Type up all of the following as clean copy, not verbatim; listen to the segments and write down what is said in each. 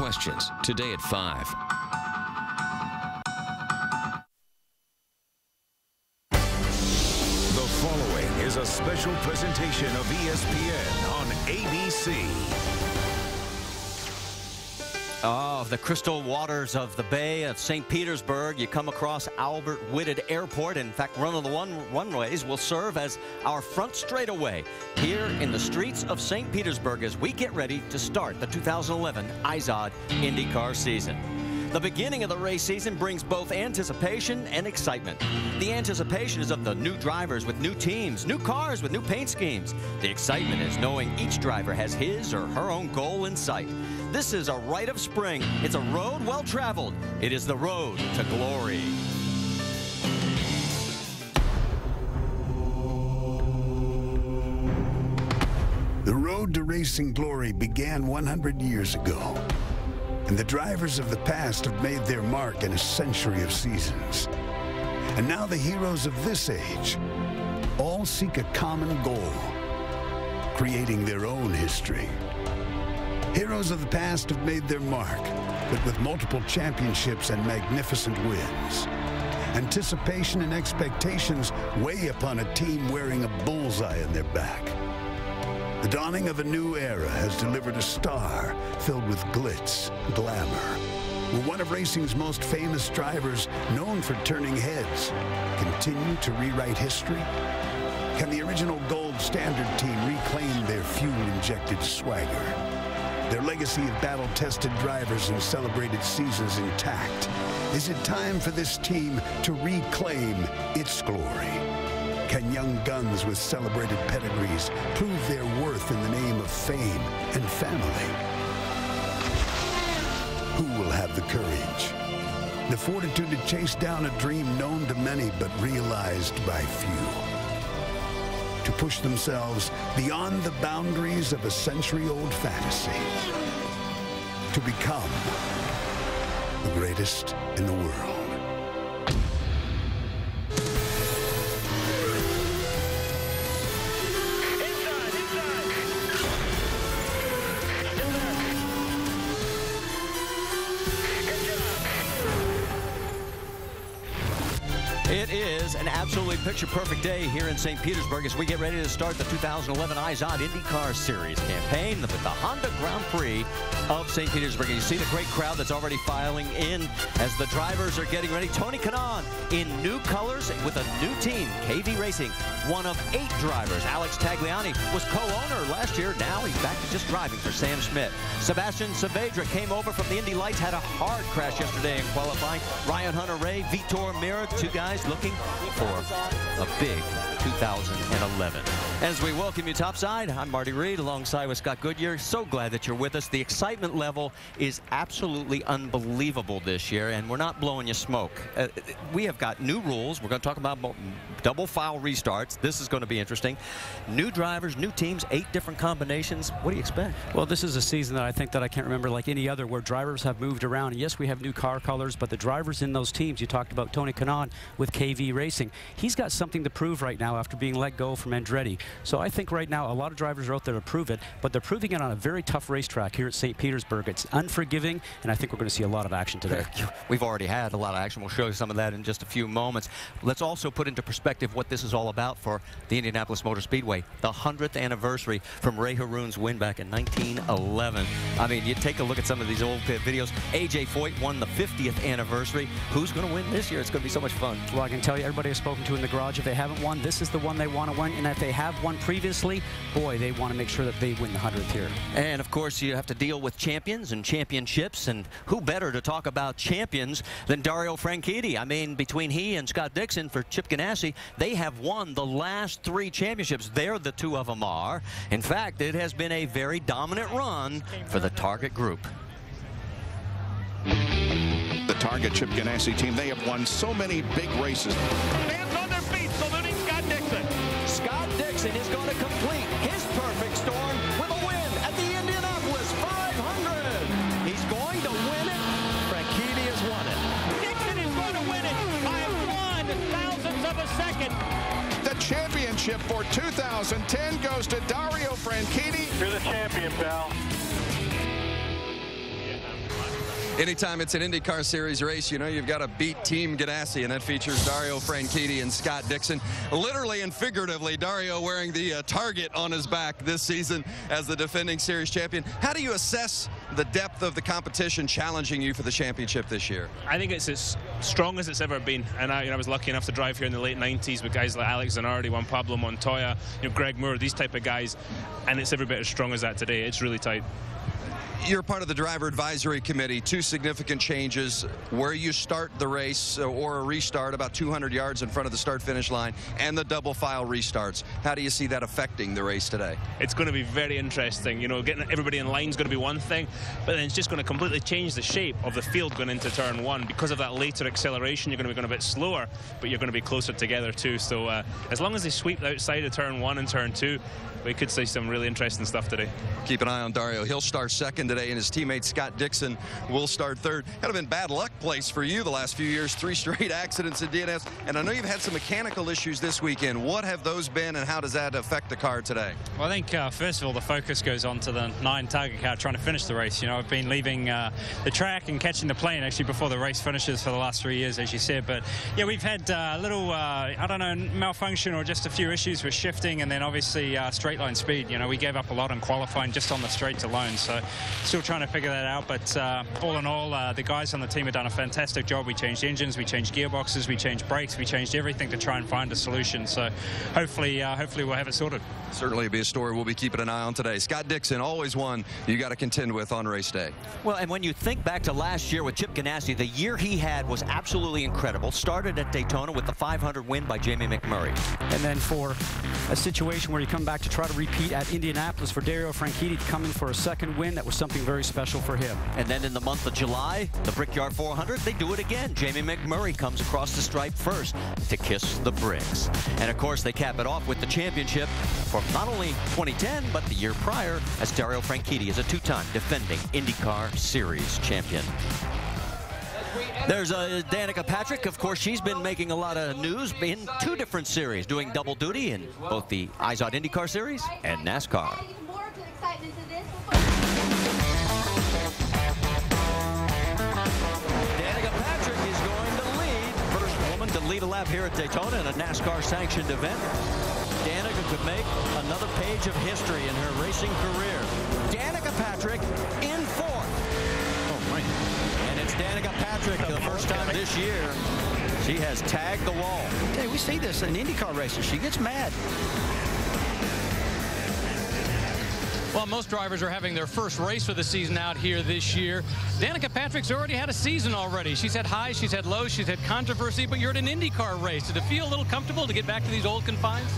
questions today at 5. The following is a special presentation of ESPN on ABC. Oh, the crystal waters of the Bay of St. Petersburg. You come across Albert Whitted Airport. In fact, one of the runways will serve as our front straightaway here in the streets of St. Petersburg as we get ready to start the 2011 IZOD IndyCar season. The beginning of the race season brings both anticipation and excitement. The anticipation is of the new drivers with new teams, new cars with new paint schemes. The excitement is knowing each driver has his or her own goal in sight. This is a rite of spring. It's a road well traveled. It is the road to glory. The road to racing glory began 100 years ago. And the drivers of the past have made their mark in a century of seasons. And now the heroes of this age all seek a common goal, creating their own history. Heroes of the past have made their mark, but with multiple championships and magnificent wins. Anticipation and expectations weigh upon a team wearing a bullseye on their back. The dawning of a new era has delivered a star filled with glitz, glamour. Will one of racing's most famous drivers, known for turning heads, continue to rewrite history? Can the original gold standard team reclaim their fuel-injected swagger? Their legacy of battle-tested drivers and celebrated seasons intact. Is it time for this team to reclaim its glory? Can young guns with celebrated pedigrees prove their worth in the name of fame and family? Who will have the courage, the fortitude to chase down a dream known to many but realized by few? To push themselves beyond the boundaries of a century-old fantasy. To become the greatest in the world. It is an absolutely picture-perfect day here in St. Petersburg as we get ready to start the 2011 IZOD IndyCar Series campaign with the Honda Grand Prix of St. Petersburg. And you see the great crowd that's already filing in as the drivers are getting ready. Tony Kanaan in new colors with a new team, KV Racing, one of 8 drivers. Alex Tagliani was co-owner last year. Now he's back to just driving for Sam Schmidt. Sebastian Saavedra came over from the Indy Lights, had a hard crash yesterday in qualifying. Ryan Hunter-Reay, Vitor Meira, 2 guys looking for a big 2011. As we welcome you topside, I'm Marty Reed alongside with Scott Goodyear. So glad that you're with us. The excitement level is absolutely unbelievable this year, and we're not blowing you smoke. We have got new rules. We're going to talk about double file restarts. This is going to be interesting. New drivers, new teams, 8 different combinations. What do you expect? Well, this is a season that I think that I can't remember like any other where drivers have moved around. And yes, we have new car colors, but the drivers in those teams, you talked about Tony Kanaan with KV Racing. He's got something to prove right now after being let go from Andretti. So I think right now a lot of drivers are out there to prove it, but they're proving it on a very tough racetrack here at St. Petersburg. It's unforgiving, and I think we're going to see a lot of action today. We've already had a lot of action. We'll show you some of that in just a few moments. Let's also put into perspective what this is all about for the Indianapolis Motor Speedway. The 100th anniversary from Ray Haroon's win back in 1911. I mean, you take a look at some of these old videos. A.J. Foyt won the 50th anniversary. Who's going to win this year? It's going to be so much fun. Well, I can tell you, everybody I've spoken to in the garage, if they haven't won, this is the one they want to win. And if they have won previously, boy, they want to make sure that they win the 100th here. And, of course, you have to deal with champions and championships. And who better to talk about champions than Dario Franchitti? I mean, between he and Scott Dixon for Chip Ganassi, they have won the last 3 championships. They're the 2 of them are. In fact, it has been a very dominant run for the Target Group. The Target Chip Ganassi team, they have won so many big races. Fans on their feet saluting Scott Dixon. Scott Dixon is going to complete his perfect storm with a win at the Indianapolis 500. He's going to win it. Franchitti has won it. Dixon is going to win it by 1 thousandth of a second. The championship for 2010 goes to Dario Franchitti. You're the champion, pal. Anytime it's an IndyCar Series race, you know you've got to beat Team Ganassi, and that features Dario Franchitti and Scott Dixon. Literally and figuratively, Dario wearing the target on his back this season as the defending series champion. How do you assess the depth of the competition challenging you for the championship this year? I think it's as strong as it's ever been, and I was lucky enough to drive here in the late 90s with guys like Alex Zanardi, Juan Pablo Montoya, Greg Moore, these type of guys, and it's every bit as strong as that today. It's really tight. You're part of the driver advisory committee. Two significant changes: where you start the race or a restart about 200 yards in front of the start-finish line, and the double file restarts. How do you see that affecting the race today? It's going to be very interesting. Getting everybody in line is going to be one thing, but then it's just going to completely change the shape of the field going into turn one. Because of that later acceleration, you're going to be going a bit slower, but you're going to be closer together too. So as long as they sweep outside of turn one and turn two, we could see some really interesting stuff today. Keep an eye on Dario. He'll start second today, and his teammate Scott Dixon will start third. Kind of been bad luck place for you the last few years. 3 straight accidents at DNS, and I know you've had some mechanical issues this weekend. What have those been, and how does that affect the car today? Well, I think first of all, the focus goes on to the 9 target car trying to finish the race. I've been leaving the track and catching the plane actually before the race finishes for the last 3 years, as you said. But yeah, we've had a little, I don't know, malfunction or just a few issues with shifting, and then obviously straight line speed. We gave up a lot on qualifying just on the straights alone, so still trying to figure that out. But all in all, the guys on the team have done a fantastic job. We changed engines, we changed gearboxes, we changed brakes, we changed everything to try and find a solution. So hopefully we'll have it sorted. Certainly be a story we'll be keeping an eye on today. Scott Dixon, always one you got to contend with on race day. Well, and when you think back to last year with Chip Ganassi, the year he had was absolutely incredible. Started at Daytona with the 500 win by Jamie McMurray. And then for a situation where you come back to try to repeat at Indianapolis for Dario Franchitti to come in for a second win, that was something very special for him. And then in the month of July, the Brickyard 400, they do it again. Jamie McMurray comes across the stripe first to kiss the bricks. And of course, they cap it off with the championship for not only 2010, but the year prior, as Dario Franchitti is a 2-time defending IndyCar Series champion. There's Danica Patrick. Of course, she's been making a lot of news in 2 different series, doing double duty in both the IZOD IndyCar Series and NASCAR. Danica Patrick is going to lead. First woman to lead a lap here at Daytona in a NASCAR-sanctioned event. Danica could make another page of history in her racing career. Danica Patrick in 4th. Oh, man. And it's Danica Patrick, the first time this year. She has tagged the wall. Hey, we see this in IndyCar races. She gets mad. Well, most drivers are having their first race for the season out here this year. Danica Patrick's already had a season already. She's had highs, she's had lows, she's had controversy, but you're at an IndyCar race. Did it feel a little comfortable to get back to these old confines?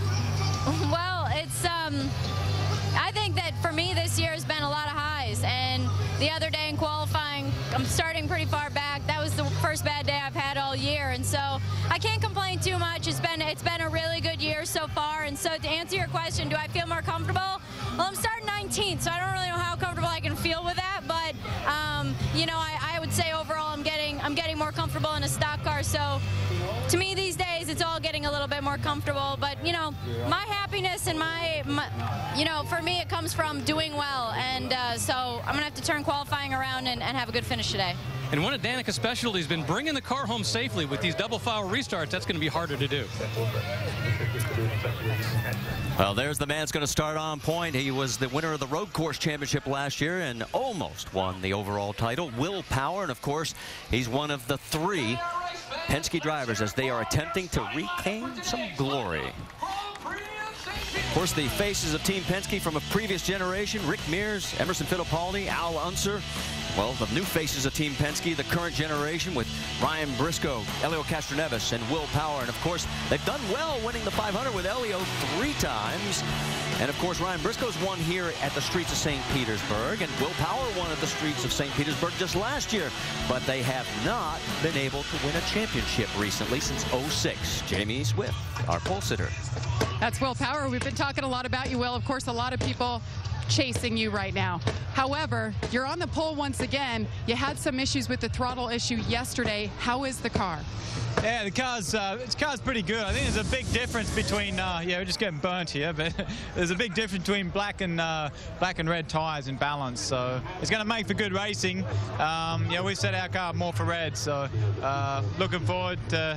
Well, it's, I think that for me this year has been a lot of highs, and the other day in qualifying, I'm starting pretty far back. That was the first bad day I've had all year, and so I can't complain too much. It's been a really good year so far, and so to answer your question, do I feel more comfortable? Well, I'm starting 19th, so I don't really know how comfortable I can feel with that, but I would say overall I'm getting more comfortable in a stock car. So to me these days it's all getting a little bit more comfortable, but my happiness and my for me it comes from doing well, and so I'm gonna have to turn qualifying around and have a good finish today. And one of Danica's specialties has been bringing the car home safely. With these double file restarts, that's going to be harder to do. Well, there's the man that's going to start on point. He was the winner of the road course championship last year and almost won the overall title. Will Power, and of course, he's one of the 3 Penske drivers as they are attempting to reclaim some glory. Of course, the faces of Team Penske from a previous generation: Rick Mears, Emerson Fittipaldi, Al Unser. Well, the new faces of Team Penske, the current generation, with Ryan Briscoe, Elio Castroneves, and Will Power. And of course, they've done well winning the 500 with Elio 3 times. And of course, Ryan Briscoe's won here at the streets of St. Petersburg, and Will Power won at the streets of St. Petersburg just last year. But they have not been able to win a championship recently since '06. Jamie Swift, our pole sitter. That's Will Power. We've been talking a lot about you, Will. Of course, a lot of people chasing you right now. However, you're on the pole once again. You had some issues with the throttle issue yesterday. How is the car? Yeah, the car's pretty good. I think there's a big difference between yeah, we're just getting burnt here, but there's a big difference between black and red tires in balance. So it's going to make for good racing. Yeah, we set our car more for red. So looking forward to